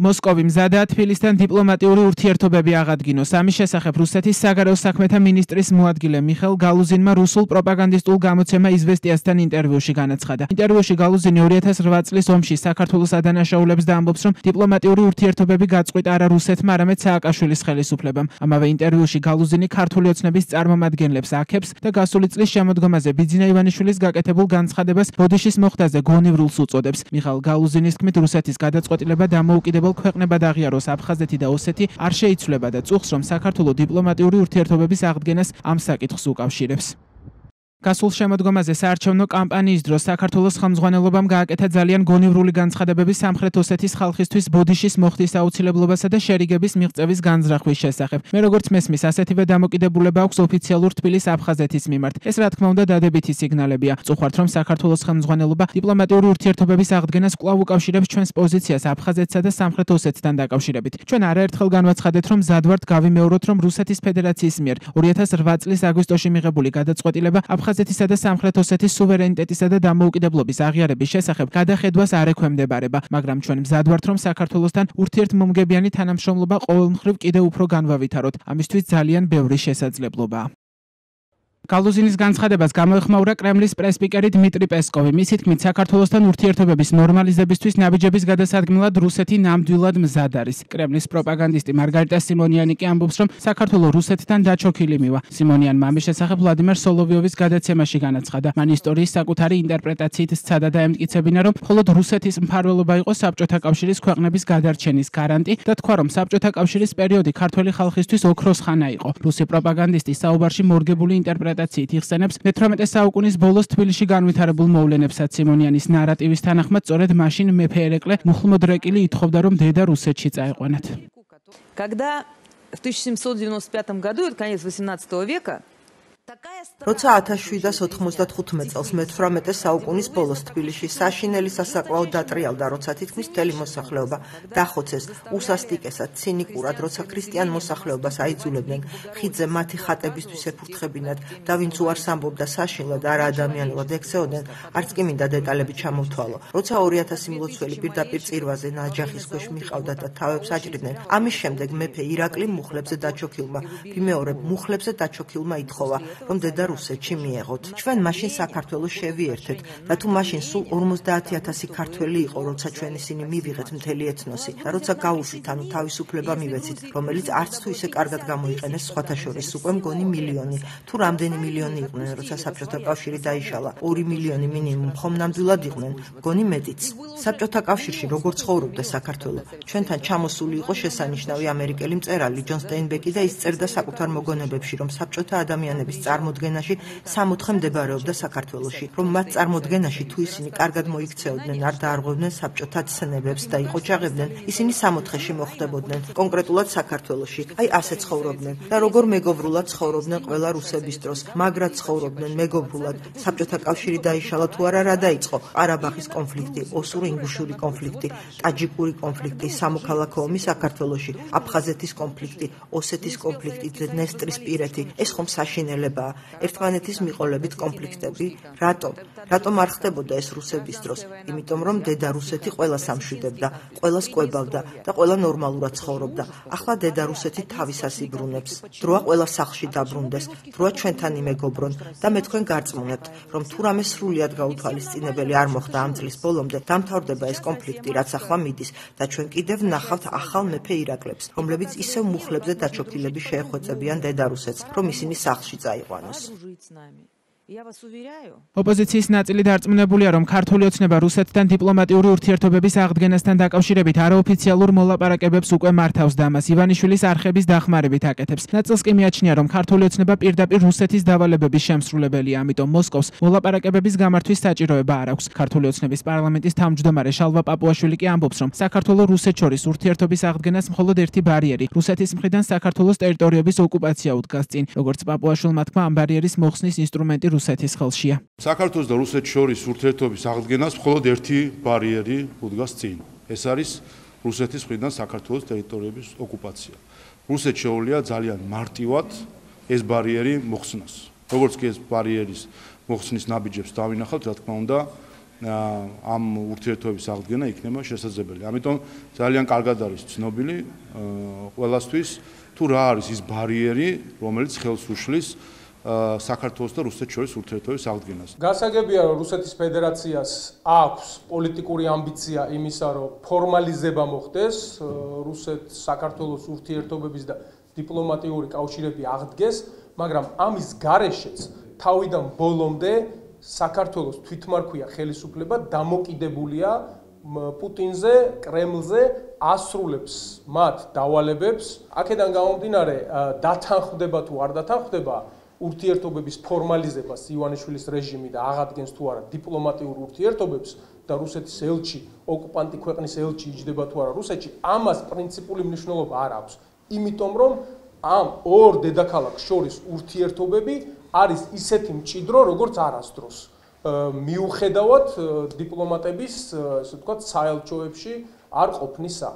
მოსკოვი მზადაა თბილისთან დიპლომატიური ურთიერთობები აღადგინოს. ამის შესახებ რუსეთის საგარეო საქმეთა მინისტრის მოადგილე მიხეილ გალუზინმა რუსულ პროპაგანდისტულ გამოცემა იზვესტიასთან ინტერვიუში განაცხადა. ინტერვიუში გალუზინი 2008 წლის ომში საქართველოს ადანაშაულებს და ამბობს, რომ დიპლომატიური ურთიერთობები გაწყვიტა არა რუსეთმა, არამედ სააკაშვილის ხელისუფლებამ. ამავე ინტერვიუში გალუზინი ქართული ოცნების წარმომადგენლებს აქებს და გასული წლის შემოდგომაზე ბიძინა ივანიშვილის გაკეთებულ განცხადებას ბოდიშის მოხდაზე გონივრულს უწოდებს. მიხეილ გალუზინის თქმით, რუსეთის გადაწყვეტილება დამოუკიდებელ ქვეყნებად აღიაროს აფხაზეთი და ოსეთი არ შეიცვლება და წუხს, რომ საქართველოს დიპლომატიური ურთიერთობების აღდგენას ამ საკითხს უკავშირებს. გასულ შემოდგომაზე საარჩევნო კამპანიის დროს საქართველოს ხელმძღვანელობამ გააკეთა ძალიან გონივრული განცხადებები სამხრეთ ოსეთის ხალხისთვის ბოდიშის მოხდის აუცილებლობასა და შერიგების მიღწევის განზრახვის შესახებ. მე როგორც მესმის, ასეთივე დამოკიდებულება აქვს ოფიციალურ თბილის აფხაზეთის მიმართ. ეს რა თქმა უნდა დადებითი სიგნალებია. წუხართ, რომ საქართველოს ხელმძღვანელობა დიპლომატიური ურთიერთობების აღდგენას კვლავ უკავშირებს ჩვენს პოზიციას აფხაზეთსა და სამხრეთ ოსეთთან დაკავშირებით. ჩვენ არაერთხელ განვაცხადეთ, რომ მზად ვართ გავიმეოროთ, რომ რუსეთის ფედერაციის მიერ 2008 წლის აგვისტოში მიღებული გადაწყვეტილება აფხაზეთისა და სამხრეთ ოსეთის სუვერენიტეტისა და დამოუკიდებლობის აღიარების შესახებ გადახედვას არ ექვემდებარება, მაგრამ ჩვენ მზად ვართ, რომ საქართველოსთან ურთიერთმომგებიანი თანამშრომლობა ყოველ მხრივ კიდევ უფრო განვავითაროთ. ამისთვის ძალიან ბევრი შესაძლებლობაა. გალუზინის განცხადებას გამოეხმაურა კრემლის პრესპიკერი დმიტრი პესკოვი. მისი თქმით, საქართველოსთან ურთიერთობების ნორმალიზებისთვის ნაბიჯების გადასადგმელად რუსეთი ნამდვილად მზად არის. კრემლის პროპაგანდისტი მარგარიტა სიმონიანი კი ამბობს, რომ საქართველოს რუსეთთან დაჩოქილი მივა. სიმონიანმა ამის შესახებ ვლადიმერ სოლოვიოვის გადაცემაში განაცხადა. მან ისტორიის საკუთარი ინტერპრეტაციით სცადა და ემტკიცებინა, რომ მხოლოდ რუსეთის მფარველობა იყო საბჭოთა კავშირის ქვეყნების გადარჩენის გარანტი და თქვა, რომ საბჭოთა კავშირის პერიოდი ქართველი ხალხისთვის ოქროს ხანა იყო. რუსი პროპაგანდისტი საუბარში მორგებული ინტერპრეტაციით იხსენებს 18 საუკუნის ბოლოს თბილისში განვითარებულ მოვლენებსაც. სიმონიანის ნარატივის თანახმად სწორედ მაშინ მეფე ერეკლე მუხლმოდრეკილი ითხოვდა, რომ დედა რუსეთში წაეყვანათ. Когда в 1795 году, это конец 18 века, როცა 1795 წელს მე-18 საუკუნის ბოლოს თბილისში საშინელი სასაკლაო დატრიალდა, როცა თითქმის მთელი მოსახლეობა დახოცეს უსასტიკესად, ცინიკურად, როცა ქრისტიან მოსახლეობას აიძულებდნენ ხიდზე მათი ხატებისთვის ეფურთხებინათ და ვინც უარს ამბობდა საშინლად, არა ადამიანურად ექცეოდნენ, არც კი მინდა დეტალები ჩამოვთვალო. როცა 2000 მლოცველი პირდაპირ წირვაზე ნაჯახის ქვეშ მიყავდათ და თავებს აჭრიდნენ, ამის შემდეგ მეფე ირაკლი მუხლებზე დაჩოქილმა, ვიმეორებ, მუხლებზე დაჩოქილმა ითხოვა, რომ დედა რუსეთში მიეღოთ. ჩვენ მაშინ საქართველოს შევიერთეთ და თუ მაშინ სულ 50,000 ქართველი იყო, როცა ჩვენ ისინი მივიღეთ მთელი ეთნოსი და როცა გავუშვით, ანუ თავისუფლება მივეცით, რომელიც არც თუ ისე კარგად გამოიყენეს, სხვათა შორის უკვე მგონი მილიონი. თუ რამდენი მილიონი იყვნენ, როცა საბჭოთა კავშირი დაიშალა, 2 მილიონი მინიმუმ ხომ ნამდვილად იყვნენ, მგონი მეტიც. საბჭოთა კავშირში როგორ ცხოვრობდა საქართველო? ჩვენთან ჩამოსული იყო შესანიშნავი ამერიკელი მწერალი ჯონ სტეინბეკი და ის წერდა საკუთარ მოგონებებში, რომ საბჭოთა ადამიანების წარმოდგენაში 64 მდებარეობდა საქართველოში, რომ მათ წარმოდგენაში თუ ისინი კარგად მოიქცეოდნენ, არ დაარღვევდნენ საბჭოთა ცნებებს და იყოჩაღებდნენ, ისინი 64-ში მოხდებოდნენ, კონკრეტულად საქართველოში. აი ასე ცხოვრობდნენ და როგორ მეგობრულად ცხოვრობდნენ ყველა რუსების დროს, მაგრად ცხოვრობდნენ მეგობრულად. საბჭოთა კავშირი დაიშალა თუ არა, რა დაიწყო? ყარაბაღის კონფლიქტი, ოსურ-ინგუშური კონფლიქტი, ტაჯიკური კონფლიქტი, სამოქალაქო ომი საქართველოში, აფხაზეთის კონფლიქტი, ოსეთის კონფლიქტი, დნესტრისპირეთი. ეს ხომ საშინელებაა? ერთმანეთის მიყოლებით კონფლიქტები. რატომ არ ხდებოდა ეს რუსების დროს? იმიტომ რომ დედა რუსეთი ყველას ამშვიდებდა, ყველას კვებავდა და ყველა ნორმალურად ცხოვრობდა. ახლა დედა რუსეთი თავისას იბრუნებს. დროა ყველა სახლში დაბრუნდეს, დროა ჩვენთან იმეგობრონ და მე თქვენ გარწმუნებთ, რომ თუ რამე სრულიად გაუთვალისწინებელი არ მოხდა ამ წლის ბოლომდე, დამთავრდება ეს კონფლიქტი, რაც ახლა მიდის და ჩვენ კიდევ ვნახავთ ახალ მეფე ირაკლებს, რომლებიც ისევ მუხლებზე დაჩოქილები შეეხვეწებიან დედა რუსეთს, რომ ისინი სახლში წაიყვანოს. ოპოზიციის ნაწილი დარწმუნებულია, რომ ქართული ოცნება რუსეთთან დიპლომატიური ურთიერთობების აღდგენასთან დაკავშირებით არაოფიციალურ მოლაპარაკებებს უკვე მართავს და მას ივანიშვილის არხების დახმარებით აკეთებს. ნაწილს კი მიაჩნია, რომ ქართული ოცნება პირდაპირ რუსეთის დავალებების შემსრულებელია, ამიტომ მოსკოვს მოლაპარაკებების გამართვის საჭიროება არ აქვს. ქართული ოცნების პარლამენტის თავმჯდომარე შალვა პაპუაშვილი კი ამბობს, რომ საქართველოს რუსეთს შორის ურთიერთობის აღდგენას მხოლოდ ერთი ბარიერი, რუსეთის მხრიდან საქართველოს ტერიტორიების ოკუპაცია უდგას წინ. როგორც პაპუაშვილმა თქვა, ამ ბარიერის მოხსნის ინსტრუმენტი რუსეთის ხელშია. საქართველოს და რუსეთის შორის ურთიერთობის აღდგენას მხოლოდ ერთი ბარიერი უდგას წინ. ეს არის რუსეთის მხრიდან საქართველოს ტერიტორიების ოკუპაცია. რუსეთს შეუძლია ძალიან მარტივად ეს ბარიერი მოხსნას. როგორც კი ეს ბარიერის მოხსნის ნაბიჯებს დავინახავთ, რა თქმა უნდა, ამ ურთიერთობების აღდგენა იქნება შესაძლებელი. ამიტომ ძალიან კარგად არის ცნობილი ყველასთვის თუ რა არის ის ბარიერი, რომელიც ხელს უშლის საქართველოს და რუსეთს შორის ურთიერთობის აღდგენას. გასაგებია, რომ რუსეთის ფედერაციას აქვს პოლიტიკური ამბიცია იმისა, რომ ფორმალიზება მოხდეს რუსეთ-საქართველოს ურთიერთობების და დიპლომატიური კავშირები აღდგეს, მაგრამ ამის გარეშეც თავიდან ბოლომდე საქართველოს თვითმარქვია ხელისუფლება დამოკიდებულია პუტინზე, კრემლზე, ასრულებს მათ დავალებებს. აქედან გამომდინარე, დათანხმდება თუ არ დათანხმდება ურთიერთობების ფორმალიზებას ივანიშვილის რეჟიმი და აღადგენს თუ არა დიპლომატიურ ურთიერთობებს და რუსეთის ელჩი, ოკუპანტი ქვეყნის ელჩი იჯდება თუ არა რუსეთში, ამას პრინციპული მნიშვნელობა არ აქვს. იმიტომ რომ ამ ორ დედაქალაქს შორის ურთიერთობები არის ისეთი მჭიდრო, როგორც არასდროს. მიუხედავად დიპლომატების, ასე ვთქვათ, საელჩოებში არ ყოფნისა.